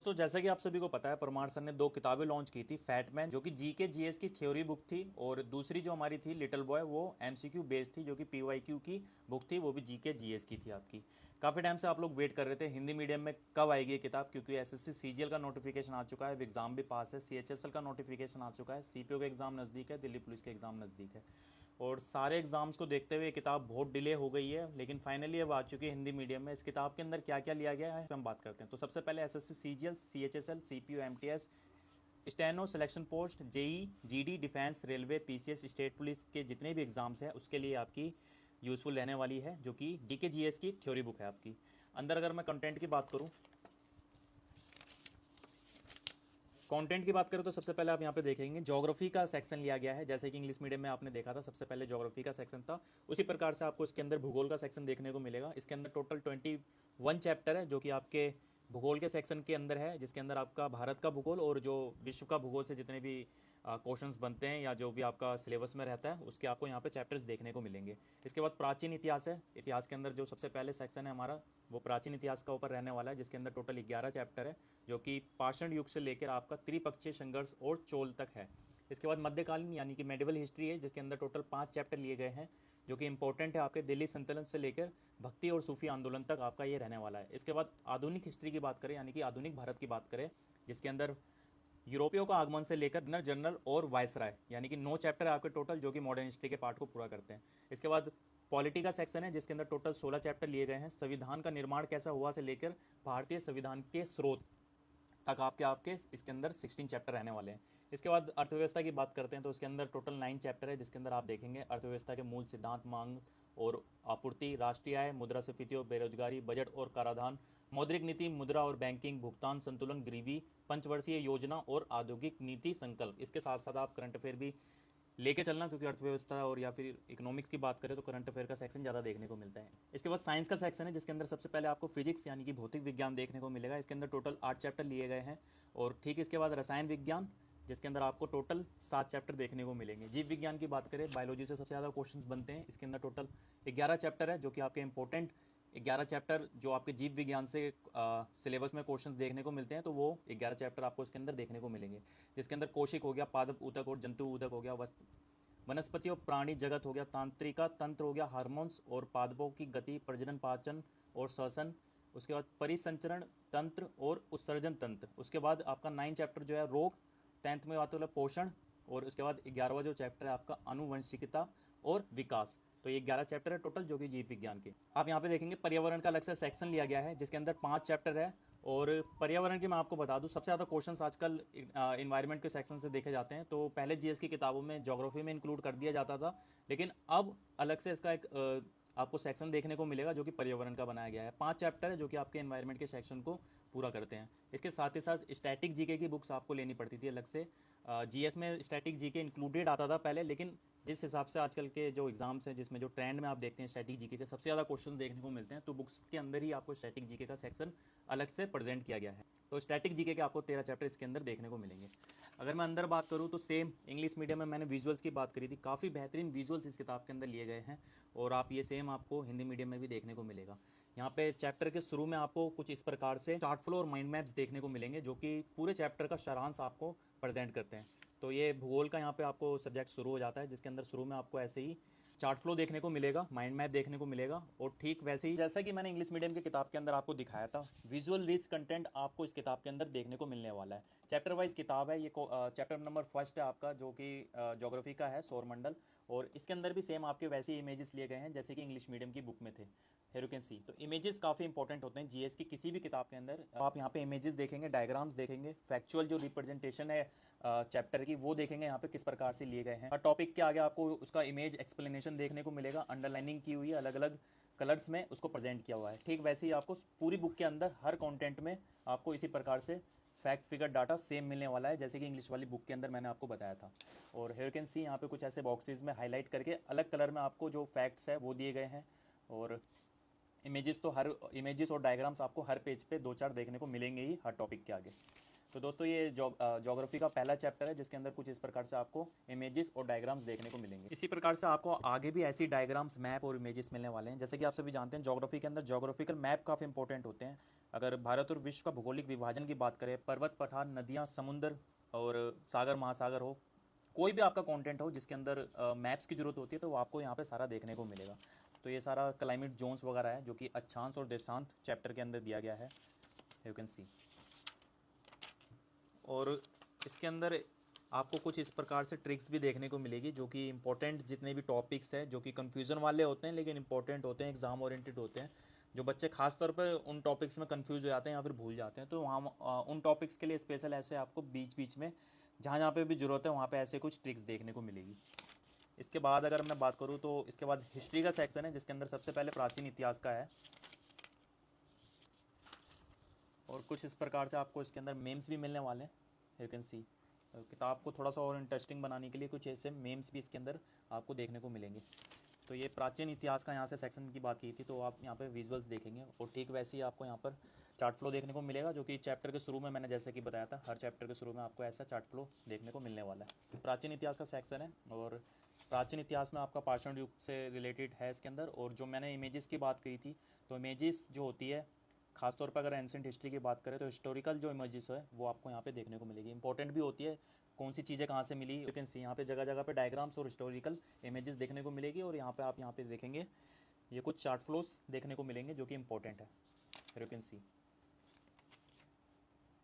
तो जैसा कि आप सभी को पता है, परमार सर ने दो किताबें लॉन्च की थी। फैटमैन जो कि जीके जीएस की थ्योरी बुक थी, और दूसरी जो हमारी थी लिटिल बॉय, वो एमसीक्यू बेस्ड थी, जो कि पीवाईक्यू की बुक थी, वो भी जीके जीएस की थी आपकी। काफ़ी टाइम से आप लोग वेट कर रहे थे हिंदी मीडियम में कब आएगी ये किताब, क्योंकि एसएससी सीजीएल का नोटिफिकेशन आ चुका है, एग्जाम भी पास है, सीएचएसएल का नोटिफिकेशन आ चुका है, सीपीओ का एग्जाम नज़दीक है, दिल्ली पुलिस के एग्जाम नज़दीक है। और सारे एग्जाम्स को देखते हुए ये किताब बहुत डिले हो गई है, लेकिन फाइनली अब आ चुकी है हिंदी मीडियम में। इस किताब के अंदर क्या क्या लिया गया है हम बात करते हैं। तो सबसे पहले SSC CGL, CHSL, CPU, MTS, steno, selection post, JE, GD, defence, railway, PCS, state police के जितने भी एग्जाम्स हैं उसके लिए आपकी यूज़फुल रहने वाली है, जो कि जीके जीएस की थ्योरी बुक है आपकी। अंदर अगर मैं कंटेंट की बात करूँ, कंटेंट की बात करें तो सबसे पहले आप यहाँ पे देखेंगे ज्योग्राफी का सेक्शन लिया गया है। जैसे कि इंग्लिश मीडियम में आपने देखा था, सबसे पहले ज्योग्राफी का सेक्शन था, उसी प्रकार से आपको इसके अंदर भूगोल का सेक्शन देखने को मिलेगा। इसके अंदर टोटल 21 चैप्टर है, जो कि आपके भूगोल के सेक्शन के अंदर है, जिसके अंदर आपका भारत का भूगोल और जो विश्व का भूगोल से जितने भी क्वेश्चंस बनते हैं या जो भी आपका सिलेबस में रहता है, उसके आपको यहाँ पे चैप्टर्स देखने को मिलेंगे। इसके बाद प्राचीन इतिहास है। इतिहास के अंदर जो सबसे पहले सेक्शन है हमारा, वो प्राचीन इतिहास का ऊपर रहने वाला है, जिसके अंदर टोटल 11 चैप्टर है, जो कि पाषाण युग से लेकर आपका त्रिपक्षीय संघर्ष और चोल तक है। इसके बाद मध्यकालीन यानी कि मेडिवल हिस्ट्री है, जिसके अंदर टोटल 5 चैप्टर लिए गए हैं, जो कि इंपॉर्टेंट है आपके दिल्ली सल्तनत से लेकर भक्ति और सूफी आंदोलन तक आपका ये रहने वाला है। इसके बाद आधुनिक हिस्ट्री की बात करें, यानी कि आधुनिक भारत की बात करें, जिसके अंदर यूरोपियों का आगमन से लेकर गवर्नर जनरल और वायसराय, यानी कि 9 चैप्टर है आपके टोटल, जो कि मॉडर्न हिस्ट्री के पार्ट को पूरा करते हैं। इसके बाद पॉलिटी का सेक्शन है, जिसके अंदर टोटल 16 चैप्टर लिए गए हैं। संविधान का निर्माण कैसा हुआ से लेकर भारतीय संविधान के स्रोत तक आपके आपके इसके अंदर 16 चैप्टर रहने वाले हैं। इसके बाद अर्थव्यवस्था की बात करते हैं, तो इसके अंदर टोटल 9 चैप्टर है, जिसके अंदर आप देखेंगे अर्थव्यवस्था के मूल सिद्धांत, मांग और आपूर्ति, राष्ट्रीय आय, मुद्रास्फीति और बेरोजगारी, बजट और कराधान, मौद्रिक नीति, मुद्रा और बैंकिंग, भुगतान संतुलन, गरीबी, पंचवर्षीय योजना और औद्योगिक नीति संकल्प। इसके साथ साथ आप करंट अफेयर भी लेके चलना, क्योंकि अर्थव्यवस्था और या फिर इकोनॉमिक्स की बात करें तो करंट अफेयर का सेक्शन ज़्यादा देखने को मिलता है। इसके बाद साइंस का सेक्शन है, जिसके अंदर सबसे पहले आपको फिजिक्स यानी कि भौतिक विज्ञान देखने को मिलेगा। इसके अंदर टोटल 8 चैप्टर लिए गए हैं। और ठीक इसके बाद रसायन विज्ञान, जिसके अंदर आपको टोटल 7 चैप्टर देखने को मिलेंगे। जीव विज्ञान की बात करें, बायोलॉजी से सबसे ज़्यादा क्वेश्चंस बनते हैं। इसके अंदर टोटल 11 चैप्टर है, जो कि आपके इंपॉर्टेंट 11 चैप्टर जो आपके जीव विज्ञान से सिलेबस में क्वेश्चंस देखने को मिलते हैं, तो वो 11 चैप्टर आपको इसके अंदर देखने को मिलेंगे। जिसके अंदर कोशिक हो गया, पादप ऊतक और जंतु ऊतक हो गया, वनस्पति और प्राणी जगत हो गया, तांत्रिका तंत्र हो गया, हार्मोन्स और पादपों की गति, प्रजनन, पाचन और श्वसन। उसके बाद परिसंचरण तंत्र और उत्सर्जन तंत्र। उसके बाद आपका 9 चैप्टर जो है रोग, 10th में बात मतलब पोषण, और उसके बाद 11वां जो चैप्टर है आपका अनुवंशिकता और विकास। तो ये 11 चैप्टर है टोटल, जो कि जीव विज्ञान के। आप यहाँ पे देखेंगे पर्यावरण का अलग से सेक्शन लिया गया है, जिसके अंदर 5 चैप्टर है। और पर्यावरण की मैं आपको बता दूं, सबसे ज़्यादा क्वेश्चंस आजकल इन्वायरमेंट के सेक्शन से देखे जाते हैं। तो पहले जीएस की किताबों में ज्योग्राफी में इंक्लूड कर दिया जाता था, लेकिन अब अलग से इसका एक आपको सेक्शन देखने को मिलेगा, जो कि पर्यावरण का बनाया गया है। 5 चैप्टर है, जो कि आपके इन्वायरमेंट के सेक्शन को पूरा करते हैं। इसके साथ ही साथ स्टैटिक जीके की बुक्स आपको लेनी पड़ती थी अलग से। जीएस में स्टैटिक जीके इंक्लूडेड आता था पहले, लेकिन जिस हिसाब से आजकल के जो एग्जाम्स हैं, जिसमें जो ट्रेंड में आप देखते हैं स्टैटिक जीके के सबसे ज़्यादा क्वेश्चन देखने को मिलते हैं, तो बुक्स के अंदर ही आपको स्टैटिक जीके का सेक्शन अलग से प्रेजेंट किया गया है। तो स्टैटिक जीके के आपको 13 चैप्टर इसके अंदर देखने को मिलेंगे। अगर मैं अंदर बात करूँ तो सेम इंग्लिश मीडियम में मैंने विजुअल्स की बात करी थी, काफ़ी बेहतरीन विजुअल्स इस किताब के अंदर लिए गए हैं, और आप ये सेम आपको हिंदी मीडियम में भी देखने को मिलेगा। यहाँ पे चैप्टर के शुरू में आपको कुछ इस प्रकार से चार्ट फ्लो और माइंड मैप्स देखने को मिलेंगे, जो कि पूरे चैप्टर का सारांश आपको प्रेजेंट करते हैं। तो ये भूगोल का यहाँ पे आपको सब्जेक्ट शुरू हो जाता है, जिसके अंदर शुरू में आपको ऐसे ही चार्ट फ्लो देखने को मिलेगा, माइंड मैप देखने को मिलेगा, और ठीक वैसे ही जैसा कि मैंने इंग्लिश मीडियम की किताब के अंदर आपको दिखाया था, विजुअल रिच कंटेंट आपको इस किताब के अंदर देखने को मिलने वाला है। चैप्टर वाइज किताब है ये। चैप्टर नंबर 1 है आपका, जो कि ज्योग्राफी का है, सौरमंडल। और इसके अंदर भी सेम आपके वैसे ही इमेजेस लिए गए हैं, जैसे कि इंग्लिश मीडियम की बुक में थे। हेयर यू कैन सी, तो इमेजेस काफ़ी इंपॉर्टेंट होते हैं जीएस की किसी भी किताब के अंदर। आप यहाँ पे इमेजेस देखेंगे, डायग्राम्स देखेंगे, फैक्चुअल जो रिप्रेजेंटेशन है चैप्टर की, वो देखेंगे यहाँ पे किस प्रकार से लिए गए हैं। टॉपिक के आगे आपको उसका इमेज एक्सप्लेनेशन देखने को मिलेगा, अंडरलाइनिंग की हुई है, अलग अलग कलर्स में उसको प्रेजेंट किया हुआ है। ठीक वैसे ही आपको पूरी बुक के अंदर हर कंटेंट में आपको इसी प्रकार से फैक्ट फिगर डाटा सेम मिलने वाला है, जैसे कि इंग्लिश वाली बुक के अंदर मैंने आपको बताया था। और हियर कैन सी यहाँ पे कुछ ऐसे बॉक्सेस में हाईलाइट करके अलग कलर में आपको जो फैक्ट्स है वो दिए गए हैं। और इमेजेस तो हर इमेजेस और डायग्राम्स आपको हर पेज पे 2-4 देखने को मिलेंगे ही हर टॉपिक के आगे। तो दोस्तों ये ज्योग्राफी का पहला चैप्टर है, जिसके अंदर कुछ इस प्रकार से आपको इमेजेस और डायग्राम्स देखने को मिलेंगे। इसी प्रकार से आपको आगे भी ऐसी डायग्राम्स, मैप और इमेजेस मिलने वाले हैं। जैसे कि आप सभी जानते हैं ज्योग्राफी के अंदर ज्योग्राफिकल मैप काफ़ी इंपॉर्टेंट होते हैं। अगर भारत और विश्व का भौगोलिक विभाजन की बात करें, पर्वत, पठार, नदियाँ, समुंदर और सागर महासागर हो, कोई भी आपका कंटेंट हो जिसके अंदर मैप्स की ज़रूरत होती है, तो वो आपको यहाँ पे सारा देखने को मिलेगा। तो ये सारा क्लाइमेट जोन्स वगैरह है जो कि अक्षांश और देशांत चैप्टर के अंदर दिया गया है, यू कैन सी। और इसके अंदर आपको कुछ इस प्रकार से ट्रिक्स भी देखने को मिलेगी जो कि इंपॉर्टेंट जितने भी टॉपिक्स हैं जो कि कन्फ्यूज़न वाले होते हैं लेकिन इंपॉर्टेंट होते हैं, एग्जाम ओरिएंटेड होते हैं, जो बच्चे खास तौर पर उन टॉपिक्स में कंफ्यूज हो जाते हैं या फिर भूल जाते हैं, तो वहाँ उन टॉपिक्स के लिए स्पेशल ऐसे आपको बीच बीच में जहाँ जहाँ पे भी ज़रूरत है वहाँ पे ऐसे कुछ ट्रिक्स देखने को मिलेगी। इसके बाद अगर मैं बात करूँ तो इसके बाद हिस्ट्री का सेक्शन है जिसके अंदर सबसे पहले प्राचीन इतिहास का है, और कुछ इस प्रकार से आपको इसके अंदर मेम्स भी मिलने वाले हैं, यू कैन सी। किताब को थोड़ा सा और इंटरेस्टिंग बनाने के लिए कुछ ऐसे मेम्स भी इसके अंदर आपको देखने को मिलेंगे। तो ये प्राचीन इतिहास का यहाँ से सेक्शन की बात की थी, तो आप यहाँ पे विजुअल्स देखेंगे और ठीक वैसे ही आपको यहाँ पर चार्ट फ्लो देखने को मिलेगा जो कि चैप्टर के शुरू में मैंने जैसे कि बताया था, हर चैप्टर के शुरू में आपको ऐसा चार्ट फ्लो देखने को मिलने वाला है। प्राचीन इतिहास का सेक्शन है और प्राचीन इतिहास में आपका पाषाण युग से रिलेटेड है इसके अंदर। और जो मैंने इमेजेस की बात कही थी, तो इमेजेस जो होती है खासतौर पर अगर एंसेंट हिस्ट्री की बात करें तो हिस्टोरिकल जो इमेजेस है वो आपको यहाँ पे देखने को मिलेगी, इंपॉर्टेंट भी होती है, कौन सी चीज़ें कहाँ से मिली, यू कैन सी। यहाँ पे जगह जगह पे डायग्राम्स और हिस्टोरिकल इमेजेस देखने को मिलेगी, और यहाँ पे आप यहाँ पे देखेंगे ये कुछ चार्ट फ्लोस देखने को मिलेंगे जो कि इंपॉर्टेंट है, यू कैन सी।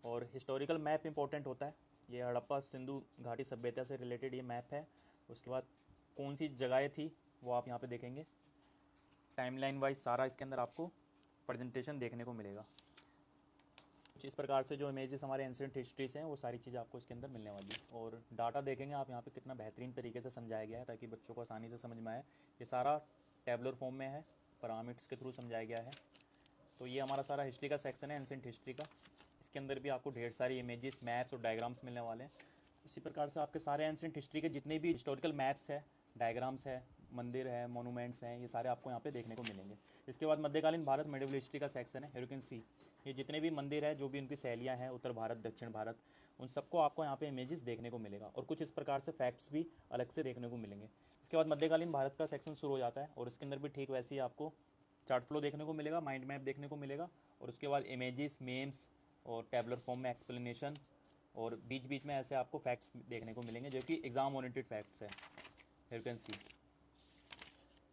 और हिस्टोरिकल मैप इंपॉर्टेंट होता है, ये हड़प्पा सिंधु घाटी सभ्यता से रिलेटेड ये मैप है। उसके बाद कौन सी जगहें थी वो आप यहाँ पे देखेंगे, टाइमलाइन वाइज सारा इसके अंदर आपको प्रेजेंटेशन देखने को मिलेगा। कुछ इस प्रकार से जो इमेजेस हमारे एंशिएंट हिस्ट्री से हैं वो सारी चीज़ें आपको इसके अंदर मिलने वाली है। और डाटा देखेंगे आप यहाँ पे कितना बेहतरीन तरीके से समझाया गया है ताकि बच्चों को आसानी से समझ में आए। ये सारा टेबलर फॉर्म में है, पैरामीटर्स के थ्रू समझाया गया है। तो ये हमारा सारा हिस्ट्री का सेक्शन है, एंशिएंट हिस्ट्री का। इसके अंदर भी आपको ढेर सारी इमेजेस, मैप्स और डायग्राम्स मिलने वाले हैं। इसी प्रकार से आपके सारे एंशिएंट हिस्ट्री के जितने भी हिस्टोरिकल मैप्स है, डायग्राम्स है, मंदिर है, मोनूमेंट्स हैं, ये सारे आपको यहाँ पे देखने को मिलेंगे। इसके बाद मध्यकालीन भारत मेडिवल हिस्ट्री का सेक्शन है, यू कैन सी। ये जितने भी मंदिर है, जो भी उनकी शैलियाँ हैं, उत्तर भारत, दक्षिण भारत, उन सबको आपको यहाँ पे इमेजेस देखने को मिलेगा, और कुछ इस प्रकार से फैक्ट्स भी अलग से देखने को मिलेंगे। इसके बाद मध्यकालीन भारत का सेक्शन शुरू हो जाता है, और इसके अंदर भी ठीक वैसे ही आपको चार्ट फ्लो देखने को मिलेगा, माइंड मैप देखने को मिलेगा, और उसके बाद इमेजेस, मेम्स और टेबलर फॉर्म में एक्सप्लेनेशन, और बीच बीच में ऐसे आपको फैक्ट्स देखने को मिलेंगे जो कि एग्जाम ओरिएंटेड फैक्ट्स है, यू कैन सी।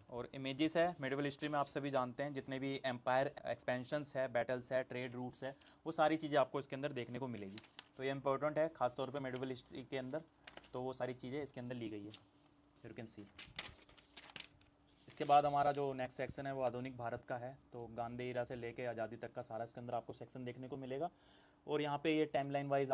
और इमेजेस है, मेडिवल हिस्ट्री में आप सभी जानते हैं जितने भी एम्पायर एक्सपेंशंस है, बैटल्स है, ट्रेड रूट्स है, वो सारी चीज़ें आपको इसके अंदर देखने को मिलेगी। तो ये इंपॉर्टेंट है खासतौर पे मेडिवल हिस्ट्री के अंदर, तो वो सारी चीज़ें इसके अंदर ली गई है, यू कैन सी। इसके बाद हमारा जो नेक्स्ट सेक्शन है वो आधुनिक भारत का है। तो गांधी इरा से लेके आज़ादी तक का सारा इसके अंदर आपको सेक्शन देखने को मिलेगा। और यहाँ पे ये टाइमलाइन वाइज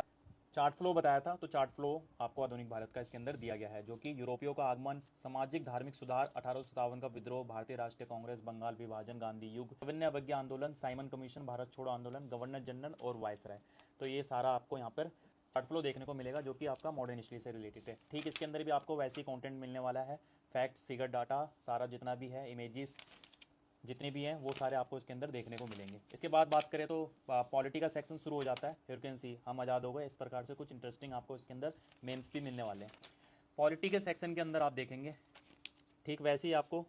चार्ट फ्लो बताया था, तो चार्ट फ्लो आपको आधुनिक भारत का इसके अंदर दिया गया है, जो कि यूरोपियों का आगमन, सामाजिक धार्मिक सुधार, 1857 का विद्रोह, भारतीय राष्ट्रीय कांग्रेस, बंगाल विभाजन, गांधी युग, विभिन्न अवज्ञा आंदोलन, साइमन कमीशन, भारत छोड़ो आंदोलन, गवर्नर जनरल और वायसराय। तो ये सारा आपको यहाँ पर चार्ट फ्लो देखने को मिलेगा जो कि आपका मॉडर्न हिस्ट्री से रिलेटेड है। ठीक इसके अंदर भी आपको वैसे ही कंटेंट मिलने वाला है, फैक्ट्स, फिगर, डाटा, सारा जितना भी है, इमेजेस जितने भी हैं वो सारे आपको इसके अंदर देखने को मिलेंगे। इसके बाद बात करें तो पॉलिटी का सेक्शन शुरू हो जाता है, यू कैन सी। हम आज़ाद हो गए, इस प्रकार से कुछ इंटरेस्टिंग आपको इसके अंदर मेम्स भी मिलने वाले हैं। पॉलिटी के सेक्शन के अंदर आप देखेंगे ठीक वैसे ही आपको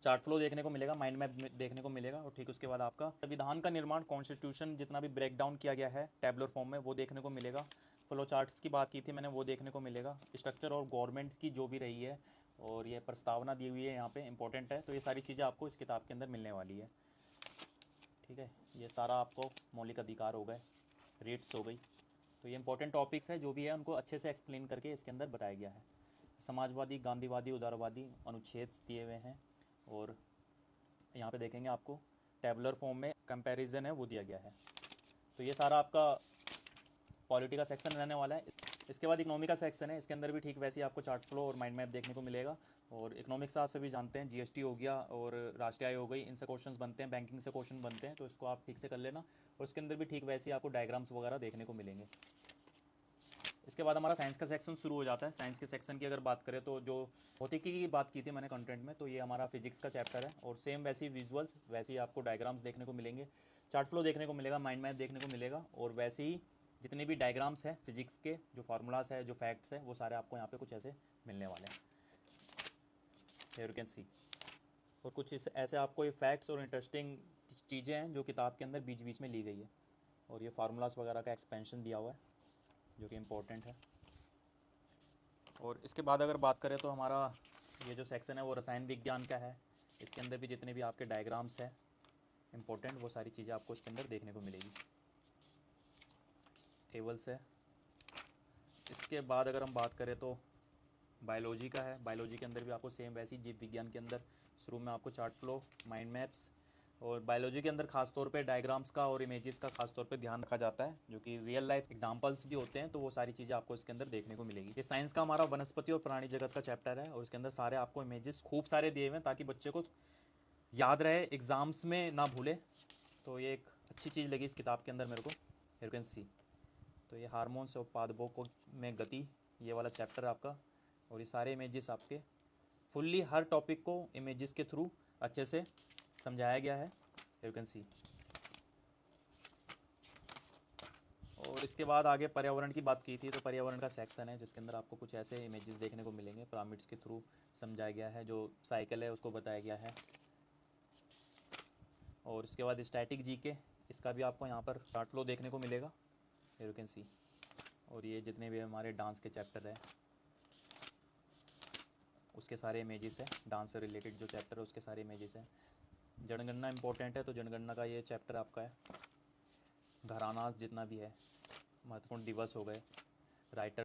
चार्ट फ्लो देखने को मिलेगा, माइंड मैप देखने को मिलेगा, और ठीक उसके बाद आपका संविधान का निर्माण, कॉन्स्टिट्यूशन जितना भी ब्रेक डाउन किया गया है टेबलर फॉर्म में वो देखने को मिलेगा। फ्लो चार्ट्स की बात की थी मैंने, वो देखने को मिलेगा। स्ट्रक्चर और गवर्नमेंट की जो भी रही है और ये प्रस्तावना दी हुई है यहाँ पे इंपॉर्टेंट है, तो ये सारी चीज़ें आपको इस किताब के अंदर मिलने वाली है। ठीक है, ये सारा आपको मौलिक अधिकार हो गए, रेट्स हो गई, तो ये इंपॉर्टेंट टॉपिक्स है जो भी है उनको अच्छे से एक्सप्लेन करके इसके अंदर बताया गया है। समाजवादी, गांधीवादी, उदारवादी अनुच्छेद दिए हुए हैं, और यहाँ पे देखेंगे आपको टेबुलर फॉर्म में कंपैरिजन है वो दिया गया है। तो ये सारा आपका पॉलिटी का सेक्शन रहने वाला है। इसके बाद इकोनॉमी का सेक्शन है, इसके अंदर भी ठीक वैसे ही आपको चार्ट फ्लो और माइंड मैप देखने को मिलेगा। और इकोनॉमिक्स आप सभी जानते हैं, जीएसटी हो गया और राष्ट्रीय आय हो गई, इनसे क्वेश्चंस बनते हैं, बैंकिंग से क्वेश्चन बनते हैं, तो इसको आप ठीक से कर लेना। और इसके अंदर भी ठीक वैसे ही आपको डायग्राम्स वगैरह देखने को मिलेंगे। इसके बाद हमारा साइंस का सेक्शन शुरू हो जाता है। साइंस के सेक्शन की अगर बात करें तो जो भौतिकी की बात की थी मैंने कंटेंट में, तो ये हमारा फिजिक्स का चैप्टर है, और सेम वैसे ही विजुअल्स, वैसे ही आपको डायग्राम्स देखने को मिलेंगे, चार्ट फ्लो देखने को मिलेगा, माइंड मैप देखने को मिलेगा, और वैसे ही जितने भी डायग्राम्स हैं फिजिक्स के, जो फार्मूलाज है, जो फैक्ट्स है, वो सारे आपको यहाँ पे कुछ ऐसे मिलने वाले हैं, यू कैन सी। और कुछ इस ऐसे आपको ये फैक्ट्स और इंटरेस्टिंग चीज़ें हैं जो किताब के अंदर बीच बीच में ली गई है। और ये फार्मूलाज वगैरह का एक्सपेंशन दिया हुआ है जो कि इम्पोर्टेंट है। और इसके बाद अगर बात करें तो हमारा ये जो सेक्शन है वो रसायन विज्ञान का है। इसके अंदर भी जितने भी आपके डायग्राम्स हैं इम्पोर्टेंट, वो सारी चीज़ें आपको इसके अंदर देखने को मिलेगी, टेबल्स है। इसके बाद अगर हम बात करें तो बायोलॉजी का है। बायोलॉजी के अंदर भी आपको सेम वैसी जीव विज्ञान के अंदर शुरू में आपको चार्ट फ्लो, माइंड मैप्स, और बायोलॉजी के अंदर खास तौर पे डायग्राम्स का और इमेजेस का खास तौर पे ध्यान रखा जाता है, जो कि रियल लाइफ एग्जांपल्स भी होते हैं, तो वो सारी चीज़ें आपको इसके अंदर देखने को मिलेगी। ये साइंस का हमारा वनस्पति और प्राणी जगत का चैप्टर है और इसके अंदर सारे आपको इमेजेस खूब सारे दिए हुए हैं ताकि बच्चे को याद रहे, एग्जाम्स में ना भूले। तो ये एक अच्छी चीज़ लगी इस किताब के अंदर मेरे को, यू कैन सी। तो ये हार्मोन्स और पादपों को में गति, ये वाला चैप्टर आपका, और ये सारे इमेजेस आपके फुल्ली हर टॉपिक को इमेजेस के थ्रू अच्छे से समझाया गया है, यू कैन सी। और इसके बाद आगे पर्यावरण की बात की थी, तो पर्यावरण का सेक्शन है जिसके अंदर आपको कुछ ऐसे इमेजेस देखने को मिलेंगे, पिरामिड्स के थ्रू समझाया गया है, जो साइकिल है उसको बताया गया है। और इसके बाद स्टैटिक जीके, इसका भी आपको यहाँ पर चार्ट फ्लो देखने को मिलेगा, यू कैन सी। और ये जितने भी हमारे डांस के चैप्टर है उसके सारे इमेजेस है, डांस से रिलेटेड जो चैप्टर है उसके सारे इमेजेस हैं। जनगणना इंपॉर्टेंट है, तो जनगणना का ये चैप्टर आपका है। घरानास जितना भी है, महत्वपूर्ण दिवस हो गए, राइटर